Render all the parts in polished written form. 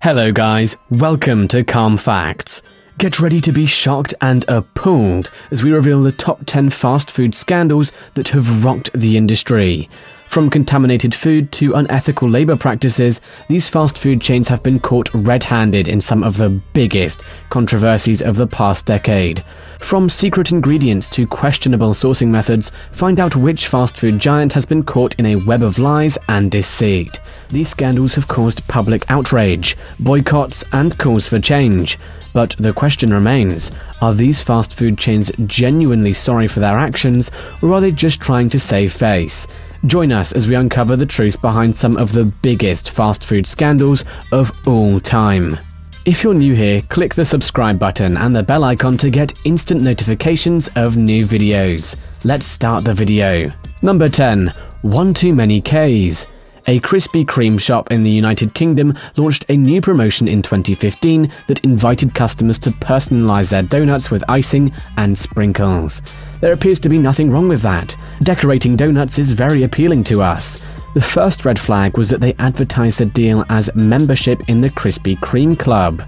Hello guys, welcome to Calm Facts. Get ready to be shocked and appalled as we reveal the top 10 fast food scandals that have rocked the industry. From contaminated food to unethical labor practices, these fast food chains have been caught red-handed in some of the biggest controversies of the past decade. From secret ingredients to questionable sourcing methods, find out which fast food giant has been caught in a web of lies and deceit. These scandals have caused public outrage, boycotts, and calls for change. But the question remains, are these fast food chains genuinely sorry for their actions, or are they just trying to save face? Join us as we uncover the truth behind some of the biggest fast food scandals of all time. If you're new here, click the subscribe button and the bell icon to get instant notifications of new videos. Let's start the video. Number 10. One Too Many Ks. A Krispy Kreme shop in the United Kingdom launched a new promotion in 2015 that invited customers to personalize their donuts with icing and sprinkles. There appears to be nothing wrong with that. Decorating donuts is very appealing to us. The first red flag was that they advertised the deal as membership in the Krispy Kreme Club.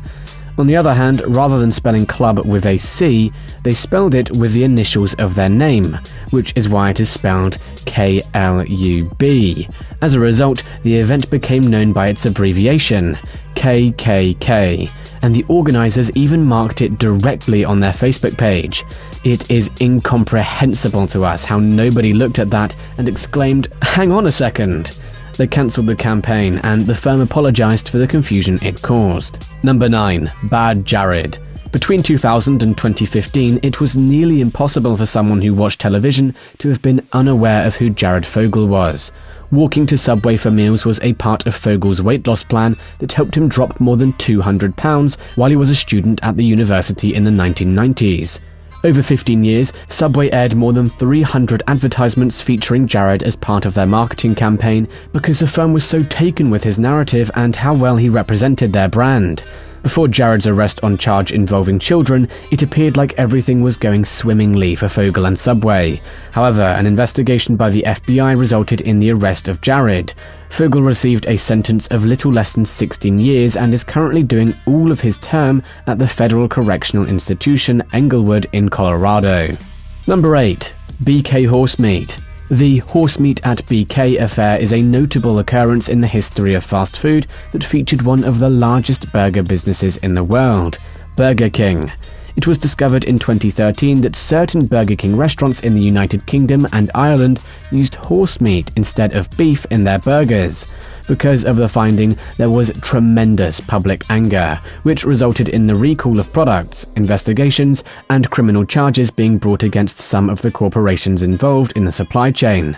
On the other hand, rather than spelling club with a C, they spelled it with the initials of their name, which is why it is spelled KLUB. As a result, the event became known by its abbreviation, KKK, and the organizers even marked it directly on their Facebook page. It is incomprehensible to us how nobody looked at that and exclaimed, "Hang on a second." They cancelled the campaign, and the firm apologized for the confusion it caused. Number 9. Bad Jared. Between 2000 and 2015, it was nearly impossible for someone who watched television to have been unaware of who Jared Fogle was. Walking to Subway for meals was a part of Fogle's weight loss plan that helped him drop more than 200 pounds while he was a student at the university in the 1990s. Over 15 years, Subway aired more than 300 advertisements featuring Jared as part of their marketing campaign because the firm was so taken with his narrative and how well he represented their brand. Before Jared's arrest on charge involving children, it appeared like everything was going swimmingly for Fogle and Subway. However, an investigation by the FBI resulted in the arrest of Jared. Fogle received a sentence of little less than 16 years and is currently doing all of his term at the Federal Correctional Institution, Englewood in Colorado. Number 8. BK Horse Meat. The Horse Meat at BK affair is a notable occurrence in the history of fast food that featured one of the largest burger businesses in the world, Burger King. It was discovered in 2013 that certain Burger King restaurants in the United Kingdom and Ireland used horse meat instead of beef in their burgers. Because of the finding, there was tremendous public anger, which resulted in the recall of products, investigations, and criminal charges being brought against some of the corporations involved in the supply chain.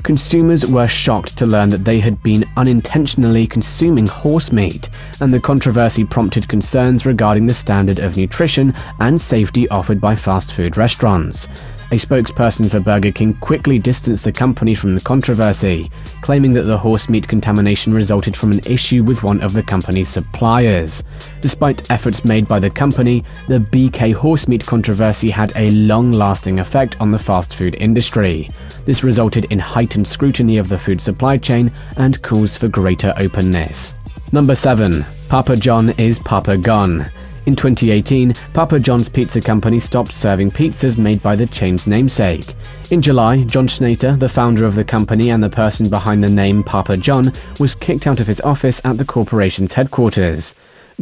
Consumers were shocked to learn that they had been unintentionally consuming horse meat, and the controversy prompted concerns regarding the standard of nutrition and safety offered by fast food restaurants. A spokesperson for Burger King quickly distanced the company from the controversy, claiming that the horse meat contamination resulted from an issue with one of the company's suppliers. Despite efforts made by the company, the BK horse meat controversy had a long-lasting effect on the fast food industry. This resulted in heightened scrutiny of the food supply chain and calls for greater openness. Number 7. Papa John is Papa Gone. In 2018, Papa John's Pizza Company stopped serving pizzas made by the chain's namesake. In July, John Schnatter, the founder of the company and the person behind the name Papa John, was kicked out of his office at the corporation's headquarters.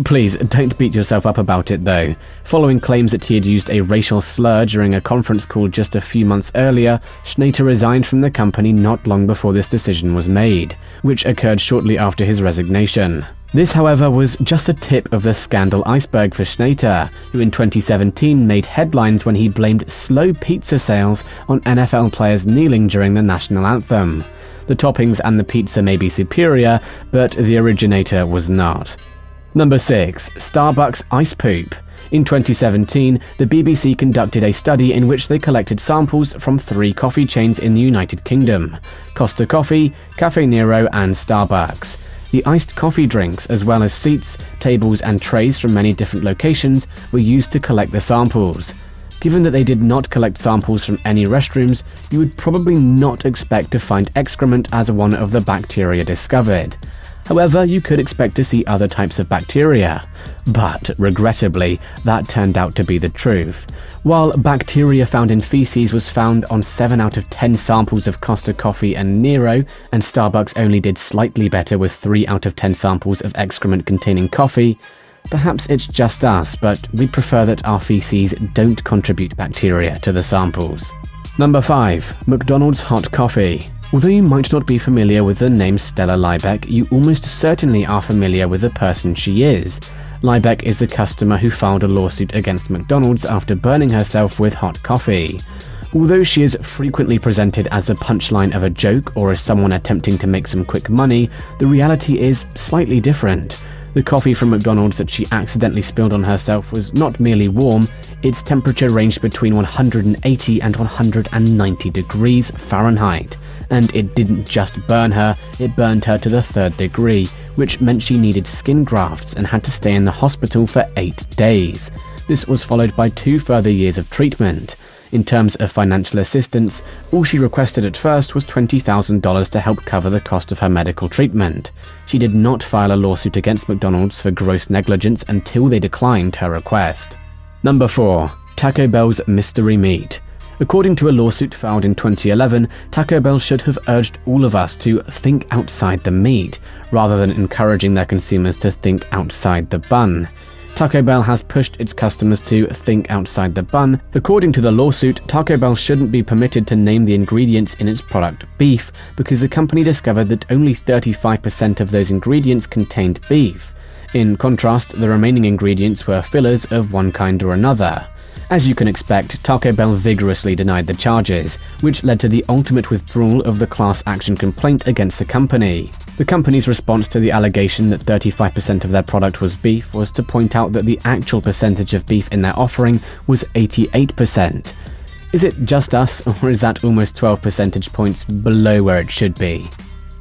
Please don't beat yourself up about it though. Following claims that he had used a racial slur during a conference call just a few months earlier, Schnatter resigned from the company not long before this decision was made, which occurred shortly after his resignation. This, however, was just a tip of the scandal iceberg for Schnatter, who in 2017 made headlines when he blamed slow pizza sales on NFL players kneeling during the national anthem. The toppings and the pizza may be superior, but the originator was not. Number 6. Starbucks Ice Poop. In 2017, the BBC conducted a study in which they collected samples from 3 coffee chains in the United Kingdom: Costa Coffee, Caffè Nero, and Starbucks. The iced coffee drinks, as well as seats, tables, and trays from many different locations, were used to collect the samples. Given that they did not collect samples from any restrooms, you would probably not expect to find excrement as one of the bacteria discovered. However, you could expect to see other types of bacteria. But, regrettably, that turned out to be the truth. While bacteria found in feces was found on 7 out of 10 samples of Costa Coffee and Nero, and Starbucks only did slightly better with 3 out of 10 samples of excrement containing coffee, perhaps it's just us, but we prefer that our feces don't contribute bacteria to the samples. Number 5. McDonald's hot coffee. Although you might not be familiar with the name Stella Liebeck, you almost certainly are familiar with the person she is. Liebeck is a customer who filed a lawsuit against McDonald's after burning herself with hot coffee. Although she is frequently presented as a punchline of a joke or as someone attempting to make some quick money, the reality is slightly different. The coffee from McDonald's that she accidentally spilled on herself was not merely warm, its temperature ranged between 180 and 190 degrees Fahrenheit. And it didn't just burn her, it burned her to the 3rd degree, which meant she needed skin grafts and had to stay in the hospital for 8 days. This was followed by 2 further years of treatment. In terms of financial assistance, all she requested at first was $20,000 to help cover the cost of her medical treatment. She did not file a lawsuit against McDonald's for gross negligence until they declined her request. Number 4. Taco Bell's mystery meat. According to a lawsuit filed in 2011, Taco Bell should have urged all of us to think outside the meat, rather than encouraging their consumers to think outside the bun. Taco Bell has pushed its customers to think outside the bun. According to the lawsuit, Taco Bell shouldn't be permitted to name the ingredients in its product beef, because the company discovered that only 35% of those ingredients contained beef. In contrast, the remaining ingredients were fillers of one kind or another. As you can expect, Taco Bell vigorously denied the charges, which led to the ultimate withdrawal of the class action complaint against the company. The company's response to the allegation that 35% of their product was beef was to point out that the actual percentage of beef in their offering was 88%. Is it just us, or is that almost 12 percentage points below where it should be?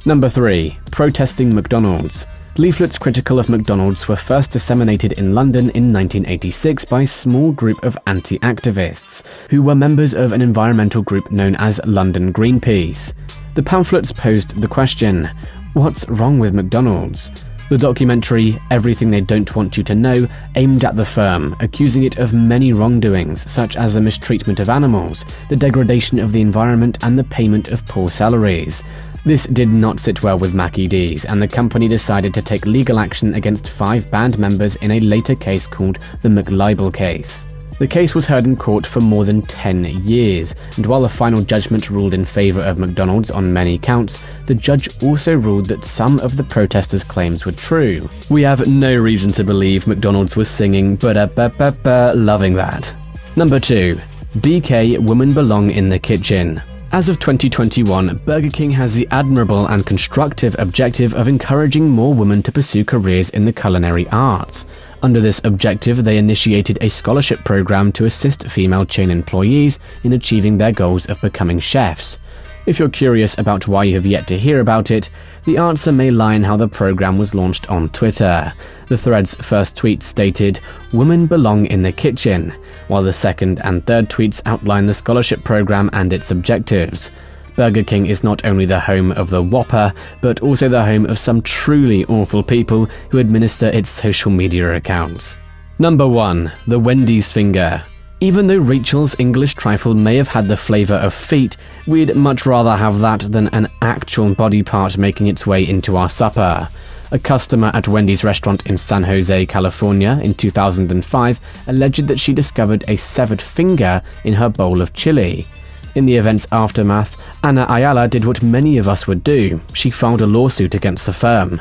Number 3. Protesting McDonald's. Leaflets critical of McDonald's were first disseminated in London in 1986 by a small group of anti-activists, who were members of an environmental group known as London Greenpeace. The pamphlets posed the question, what's wrong with McDonald's? The documentary, Everything They Don't Want You to Know, aimed at the firm, accusing it of many wrongdoings, such as the mistreatment of animals, the degradation of the environment, and the payment of poor salaries. This did not sit well with Mackie D's, and the company decided to take legal action against 5 band members in a later case called the McLibel case. The case was heard in court for more than 10 years, and while the final judgment ruled in favor of McDonald's on many counts, the judge also ruled that some of the protesters' claims were true. We have no reason to believe McDonald's was singing "ba-da-ba-ba-ba," loving that. Number 2. BK Women Belong in the Kitchen. As of 2021, Burger King has the admirable and constructive objective of encouraging more women to pursue careers in the culinary arts. Under this objective, they initiated a scholarship program to assist female chain employees in achieving their goals of becoming chefs. If you're curious about why you have yet to hear about it, the answer may lie in how the program was launched on Twitter. The thread's first tweet stated, "Women belong in the kitchen," while the second and third tweets outline the scholarship program and its objectives. Burger King is not only the home of the Whopper, but also the home of some truly awful people who administer its social media accounts. Number 1. The Wendy's Finger. Even though Rachel's English trifle may have had the flavor of feet, we'd much rather have that than an actual body part making its way into our supper. A customer at Wendy's restaurant in San Jose, California in 2005 alleged that she discovered a severed finger in her bowl of chili. In the event's aftermath, Ana Ayala did what many of us would do. She filed a lawsuit against the firm.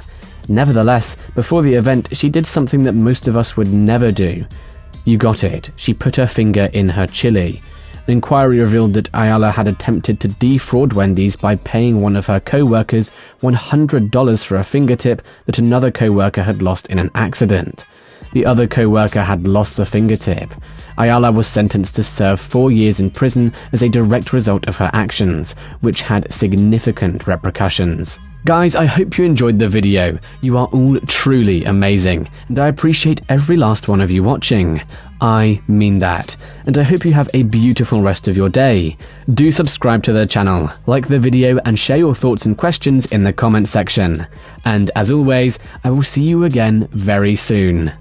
Nevertheless, before the event, she did something that most of us would never do. You got it, she put her finger in her chili. An inquiry revealed that Ayala had attempted to defraud Wendy's by paying one of her co-workers $100 for a fingertip that another co-worker had lost in an accident. The other co-worker had lost the fingertip. Ayala was sentenced to serve 4 years in prison as a direct result of her actions, which had significant repercussions. Guys, I hope you enjoyed the video. You are all truly amazing, and I appreciate every last one of you watching. I mean that, and I hope you have a beautiful rest of your day. Do subscribe to the channel, like the video, and share your thoughts and questions in the comments section. And as always, I will see you again very soon.